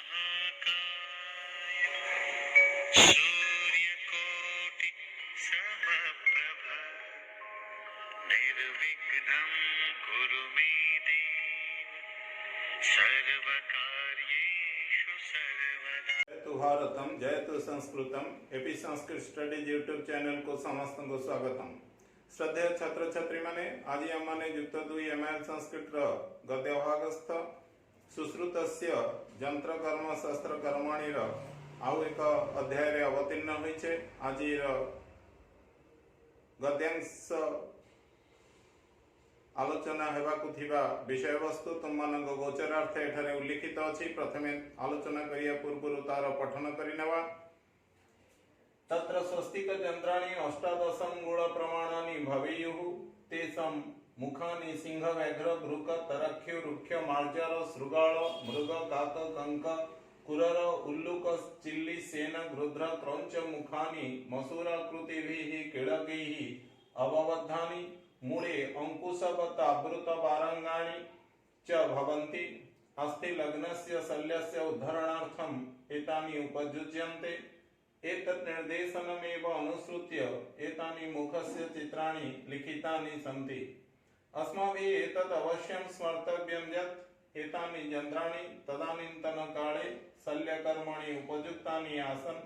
महाकाय सूर्यकोटि समप्रभ निर्विघ्नं कुरु मे देव सर्वकार्येषु सर्वदा। जयतु भारतम जयतु संस्कृतम AP Sanskrit studies YouTube channel को समस्त को स्वागतम। श्रद्धेय छात्र छात्री माने आज आमने युक्त 2 एमएल संस्कृत गद्य भागस्थ सुश्रुतस्य यंत्र कर्म शास्त्र कर्माणी आउ एक अध्याय रे अवतीर्ण होई छे। आज गद्यांश आलोचना हेबाकु थिबा विषय वस्तु तुम मानक गोचरार्थ एठारे उल्लिखित अछि। प्रथमे आलोचना करिया पूर्व तार पठन करिनेवा। तत्र स्वस्तिक यंत्राणि अष्टादशंगुण प्रमाणानि भवेयुः तेषां मुखानि सिंह व्याघ्र घृक तरक्ष्य रुक्ष मार्जार शृगाल मृग काक कंक कुरर उल्लूक चिल्ली सेन गृध्र क्रौंच मुखानि मसूराकृतिभिः कीलकैः अवबद्धानि मूले अंकुशवत आवृत वारंगाणि च भवन्ति। अस्ति लग्नस्य शल्यस्य उद्धरणार्थम् एतानि उपयुज्यन्ते। एतत् निर्देशनमेव अनुसृत्य एतानि मुखस्य चित्राणि लिखितानि सन्ति। अस्माभिः एतत् अवश्यं स्मर्तव्यं यत् एतानि यन्त्राणि तदानीन्तनकाले शल्यकर्माणि उपयुक्तानि आसन्।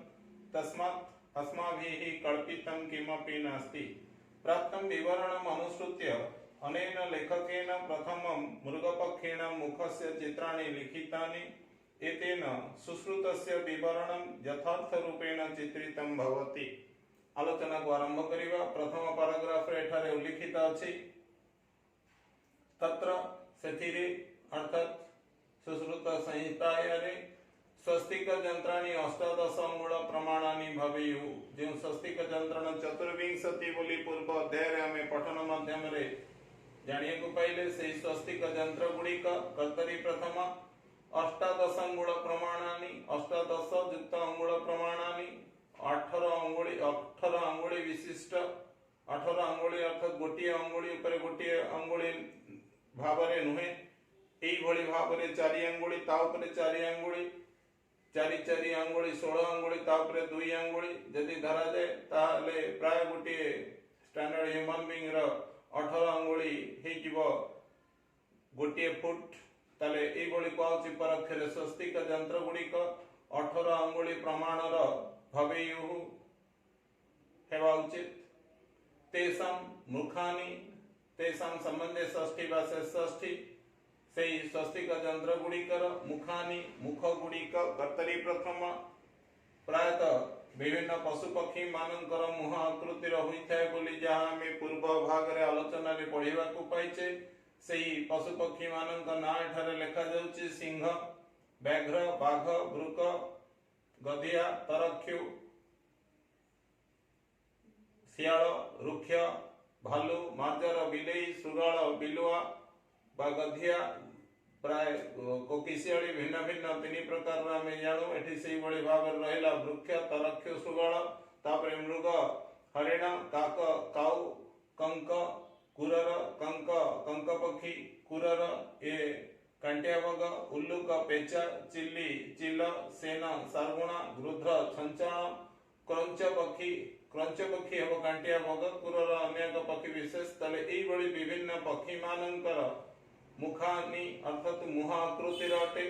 तस्मात् अस्माभिः कल्पितं किमपि नास्ति। प्राप्तं विवरणम् अनुसृत्य अनेन लेखकेन प्रथमं मृगपक्षिणां मुखस्य चित्राणि लिखितानि। एतेन सुश्रुतस्य विवरणं यथार्थरूपेण चित्रितं भवति। आलोचना को आरंभ करिवा। प्रथम पैराग्राफ रे एठारे उल्लिखित अछि तत्र सेथिरे अर्थात सुश्रुत संहितायारे स्वस्तिक यंत्राणि अष्टादश अंगुल प्रमाणानि भवेयुः। जो स्वस्तिक यंत्रण चतुर्विंशति बोली पूर्व अध्याय रे हमें पठन माध्यम रे जानिए को पाइले से स्वस्तिक यंत्र गुड़िक कर्तरी प्रथम अष्टादश अंगुल प्रमाणानि अष्टादश युक्त अंगुल प्रमाणानि 18 अंगुली विशिष्ट 18 अंगुली अर्थात गोटिए अंगुली ऊपर गोटिए अंगुली भावरे नुहे एई भली भावरे 4 अंगुली ता ऊपर 4 अंगुली 4 अंगुली 16 अंगुली ता ऊपर 2 अंगुली यदि धरा जाए ताले प्राय गोटिए स्टैंडर्ड ह्यूमन बीइंग रो 18 अंगुली हे जीवो गोटिए फुट ताले एई भली कोछि परक्षरे स्वस्तिक यंत्र गुड़िक 18 अंगुली प्रमाणर भवेयुः हेवा उचित। तेषां मुखानि तेषां संबंधे षष्ठी वा षष्ठी सेई स्वस्तिक यंत्र गुड़िकर मुखानि मुख गुड़िक कर्तरी प्रथम प्रायतः विभिन्न पशु पक्षी मानकर मुह आकृतिर होइथाय बोली जहाँ आमे पूर्व भाग रे आलोचना रे पढ़िबा को पाइछे। सेई पशु पक्षी मानक नाम एठारे लिखा जाउछि सिंह व्याघ्र बाघ वृक गधिया तरक्षु शियाल रुक्ष भालू मार्जार बिलेई सुगाल बिलुआ बा गधिया प्राय कोकिशियाली भिन्न भिन्न 3 प्रकार आमे जानु। एठी सेई बळी भाव रहला वृक्ष तरक्ष सुगाल तापरे मृग हरिण काक काऊ कंक कुरर कंक कंक पक्षी कुरर ए कांटिया बग उल्लूक पेचा चिल्ली चिल सेन सारगुणा गृध्र छंचण क्रंच पक्षी एवं कांटिया बग कुरर अनेक पक्षी विशेष तले एई बळी विभिन्न पक्षी मानकर मुखानि अर्थात मुह आकृतिर अटे।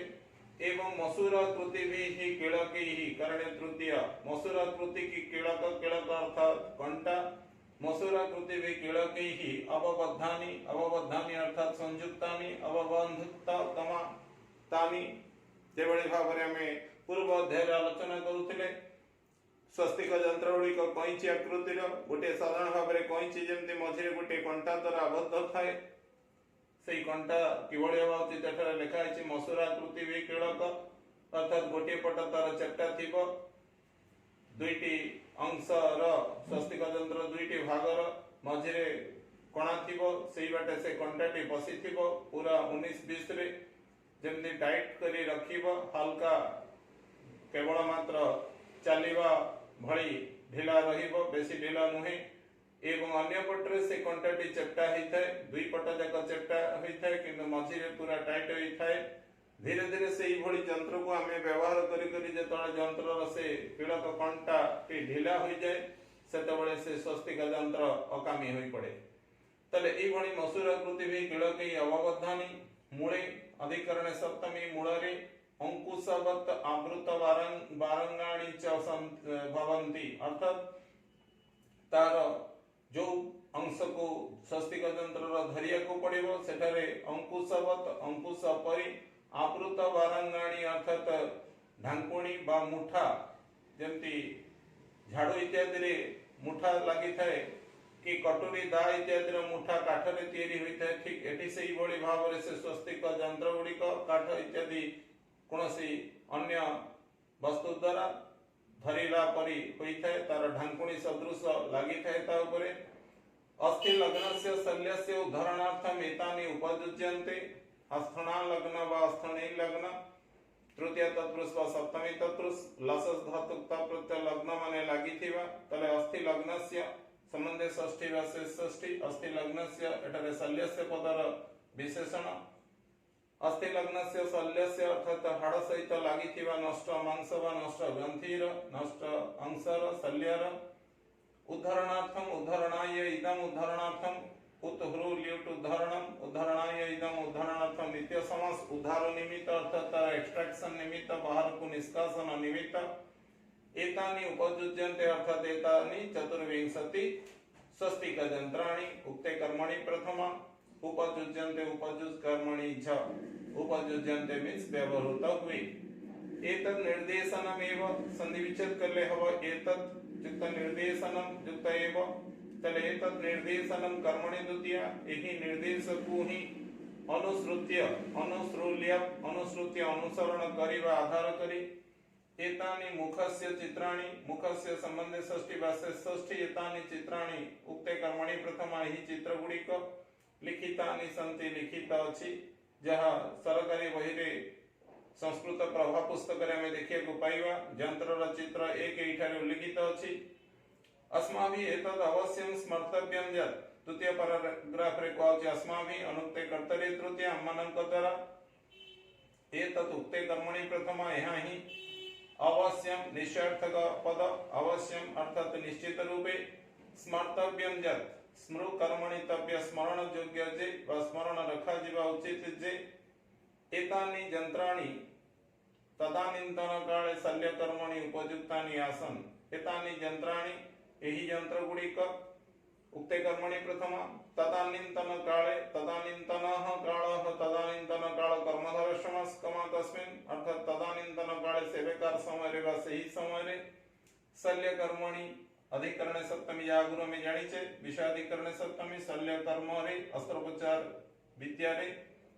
एवं मसूराकृति भी ही कीलकैः कारण तृतीय मसूराकृति की कीलक अर्थात कंटा मसूराकृति भी कीलकैः अवबद्धानि अर्थात संयुक्तानि अवबन्धुतानि जेभଳି भाବରେ ଆମେ पूर्व अध्याय आलोचना करूथिले। स्वस्तिक यंत्र गुड़िक कईची आकृतिर गोटे साधारण भाव में कईची जमती मझे गोटे कंटा द्वारा आबद्ध थाए से कंटा किभଳି हेबा उचित एठारे लिखा है मसूराकृति भी कीलक अर्थात गोटे पट तार चेप्टा थिबो दुईटी अंशर स्वस्तिक यंत्र दुईटी भागर मझे कणा थिबो सेई बाटे से कंटाटी बसी थिबो पूरा 19-20 रे जेमती टाइट करी रखिबो हल्का केवल मात्र चलिबा भली ढिला रहिबो बेसी ढिला नुहे। एवं अन्य पटरे से कंटाटी चेप्टा होइथाय दुई पट जाक चेप्टा होइथाय किंतु मझिरे पूरा टाइट होइथाय ଧୀରେ ଧୀରେ ସେଇଭଳି ଯନ୍ତ୍ରକୁ ଆମେ ବ୍ୟବହାର କରି କରି ଯେତେବେଳେ ଯନ୍ତ୍ରର ସେ ପୀଡ଼କ କଣ୍ଟାଟି ଢିଲା ହୋଇଯାଏ ସେତେବେଳେ ସେ ସ୍ୱସ୍ତିକ ଯନ୍ତ୍ର ଅକାମୀ ହୋଇପଡ଼େ। ତାହେଲେ ଏଇଭଳି ମସୁର କୃତି ବି କିଳକୈ ଅବବଦ୍ଧାନି ମୂଳେ ଅଧିକରଣେ ସପ୍ତମୀ ମୂଳରେ ଅଙ୍କୁଶବତ୍ ଆବୃତ ବାରଙ୍ଗାଣୀ ଚ ଭବନ୍ତି, ଅର୍ଥାତ୍ ତାର ଯୋଉ ଅଂଶକୁ ସ୍ୱସ୍ତିକ ଯନ୍ତ୍ରର ଧରିବାକୁ ପଡ଼ିବ ସେଠାରେ ଅଙ୍କୁଶବତ୍ ଅଙ୍କୁଶ ପରି ଆବୃତ ବାରଙ୍ଗାଣୀ ଅର୍ଥାତ୍ ଢାଙ୍କୁଣୀ ବା ମୁଠା, ଯେମିତି ଝାଡୁ ଇତ୍ୟାଦିରେ ମୁଠା ଲାଗିଥାଏ କି କଟୁରୀ ଦା ଇତ୍ୟାଦିର ମୁଠା କାଠରେ ତିଆରି ହୋଇଥାଏ, ଠିକ୍ ଏଠି ସେଇଭଳି ଭାବରେ ସେ ସ୍ୱସ୍ତିକ ଯନ୍ତ୍ର ଗୁଡ଼ିକ କାଠ ଇତ୍ୟାଦି କୌଣସି ଅନ୍ୟ ବସ୍ତୁ ଦ୍ୱାରା ଧରିଲା ପରି ହୋଇଥାଏ, ତାର ଢାଙ୍କୁଣୀ ସଦୃଶ ଲାଗିଥାଏ ତା ଉପରେ। ଅସ୍ଥି ଲଗ୍ନସ୍ୟ ଶଲ୍ୟସ୍ୟ ଉଦ୍ଧରଣାर्थम एतानि उपयुज्यन्ते। अस्थना लग्न व अस्थनी लग्न तृतीय तत्पुरुष व सप्तमी तत्पुरुष लसस धातुक्ता प्रत्यय लग्न माने लागिथिबा तले अस्थि लग्नस्य संबंधे षष्ठी व शेष षष्ठी अस्थि लग्नस्य एटारे शल्यस्य पदर विशेषण अस्थि लग्नस्य शल्यस्य अर्थात हाड़ सहित लागिथिबा नष्ट मांस व नष्ट ग्रंथिर नष्ट अंशर शल्यर उद्धरणार्थम उद्धरणाय इदम उद्धरणार्थम उत्हृ ल्युट उद्धरणम उद्धरणाय इदम उद्धरणार्थम नित्य समास उद्धार निमित्त अर्थात एक्सट्रैक्शन निमित्त बाहर को निष्कासन निमित्त एतानि उपयुज्यन्ते अर्थात एतानि चतुर्विंशति स्वस्तिक यंत्राणि उक्ते कर्मणि प्रथमा उपयुज्यन्ते उपयुज कर्मणि च उपयुज्यन्ते मीन्स व्यवहृत हुए। एतत् निर्देशनमेव संधि विच्छेद कर ले हव एतत् युक्त निर्देशनम युक्त एव तले एतत् निर्देशनम कर्मणि द्वितीय एहि निर्देश को ही अनुसृत्य अनुश्रूल्य अनुसृत्य अनुसरण करिवा आधार करी एतानि मुखस्य चित्राणि मुखस्य संबंधे षष्ठी वा षष्ठी एतानि चित्राणि उक्ते कर्मणि प्रथमा ही चित्र गुड़िक लिखितानि सन्ति लिखित अछि जहा सरकारी बही रे संस्कृत प्रभा पुस्तक रे हमें देखिए को पाइबा यंत्रर चित्र एक एठारे उल्लिखित अछि। अस्माभिः एतद् अवश्यं स्मर्तव्यं यत् द्वितीय पैराग्राफ रे कहछि अस्माभिः अनुक्ते कर्तरि तृतीय हमମାନଙ୍କ द्वारा एतत् उक्ते कर्मणि प्रथमा यहाँ ही अवश्यम निश्चयार्थक पद अवश्यम अर्थात निश्चित रूपे स्मर्तव्यं यत् स्मृ कर्मणि तव्य स्मरण योग्य जे वा स्मरण रखा जीवा उचित जे एतानि यंत्राणि तदानीन्तन काले शल्य कर्मणि उपयुक्तानि आसन्। एतानि यंत्राणि एहि यंत्र गुड़िक उक्ते कर्मणि प्रथमा तदानीन्तन काले तदानीन्तनः कालः तदानीन्तन काल कर्मधारय समास कमा तस्मिन् अर्थात तदानीन्तन काले सेवेकार समय रे वा सही समय रे शल्य कर्मणि अधिकरण सप्तमी आगुर में जानी छे विषयाधिकरण सप्तमी शल्य कर्म रे अस्त्रोपचार विद्या रे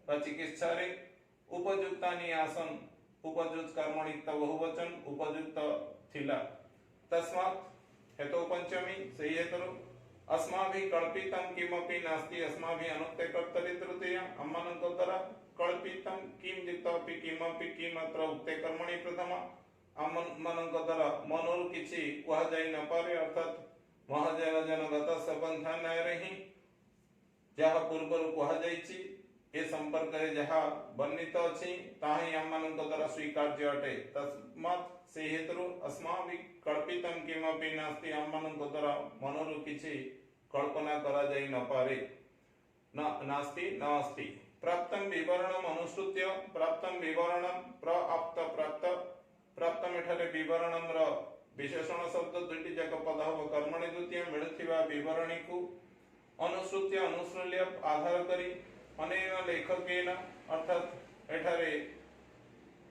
वा चिकित्सा रे उपयुक्तानि आसन उपयुक्त कर्मणि बहुवचन उपयुक्त थिला तस्मात् हेतु पंचमी सही हेतु अस्माभिः कल्पितं किमपि नास्ति अस्माभिः अनुक्ते कर्तरि तृतीय हमମାନଙ୍କ द्वारा कल्पितं किम दितपि किमपि किमत्र उक्ते कर्मणि प्रथमा हमମାନଙ୍କ द्वारा मनोरु किछि कुहा जाई न पारे अर्थात महाजन जनगत सबंधा न्याय रही जहा पूर्वरु कुहा जाईछि ए संपर्क रे जहा वर्णित अछि ताहि हमମାନଙ୍କ द्वारा स्वीकार्य अटे तस्मात् से हेतु अस्माभिः कल्पितं किमपि नास्ति हमମାନଙ୍କ द्वारा मनोरु किछि कल्पना करा जाई न पारे न नास्ति न अस्ति। प्राप्तं विवरणम अनुसृत्य प्राप्तं विवरणम प्राप्त प्राप्त प्राप्तम एठारे विवरणम र विशेषण शब्द दुईटी जाक पद हब कर्मणि द्वितीय मिलुथिबा विवरणी को अनुसृत्य अनुश्रूल्य आधार करी अनेन लेखकेन अर्थात एठारे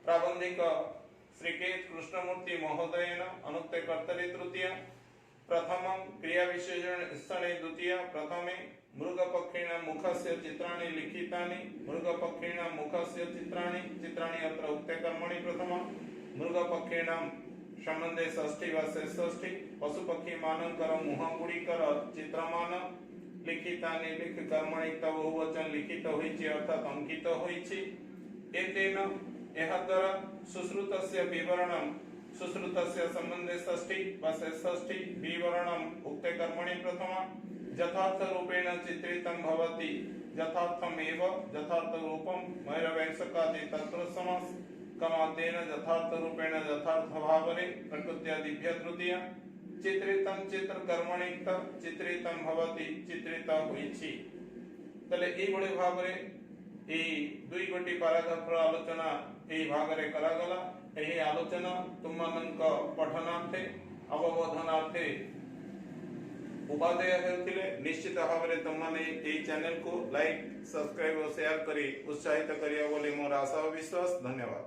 प्राबंधिक श्रीकेत कृष्णमूर्ति महोदयेन अनुक्ते कर्तरि तृतीय प्रथमं क्रिया विशेषणे द्वितीय प्रथमे मृगपक्षिण मुखस्य चित्राणि लिखितानि मृगपक्षिण मुखस्य चित्राणि चित्राणि अत्र उक्ते कर्मणि प्रथमा मृगपक्षिण संबंधे षष्ठी वा षष्ठी पशुपक्षी मानकर मुह गुड़िकर चित्रमान लिखितानि लिख कर्मणि तव बहुवचन लिखित होइछि अर्थात अंकित होइछि एतेन एहा द्वारा सुश्रुतस्य विवरणं सुश्रुतस्य संबंधे षष्ठी वा षष्ठी विवरणं उक्ते कर्मणि प्रथमा यथार्थ रूपेण चित्रितं भवति यथार्थमेव यथार्थ रूपम मैरवैंसकादि तत्पुरुष समास कमातेन यथार्थ रूपेण यथार्थ भावरे प्रकृत्यादिभ्य तृतीया चित्रितम चित्र कर्मणिक्त चित्रितम भवति चित्रित होइछि तले एई बडे भावरे एई दुई गोटी पैराग्राफ रो आलोचना एई भागरे करागला एही आलोचना तुमମାନଙ୍କ पठनार्थे अवबोधनार्थे उपादेय हेउथिले निश्चित भावरे तुमने एई चैनल को लाइक सब्सक्राइब और शेयर करी उत्साहित करिया बोली मोर आशा और विश्वास धन्यवाद।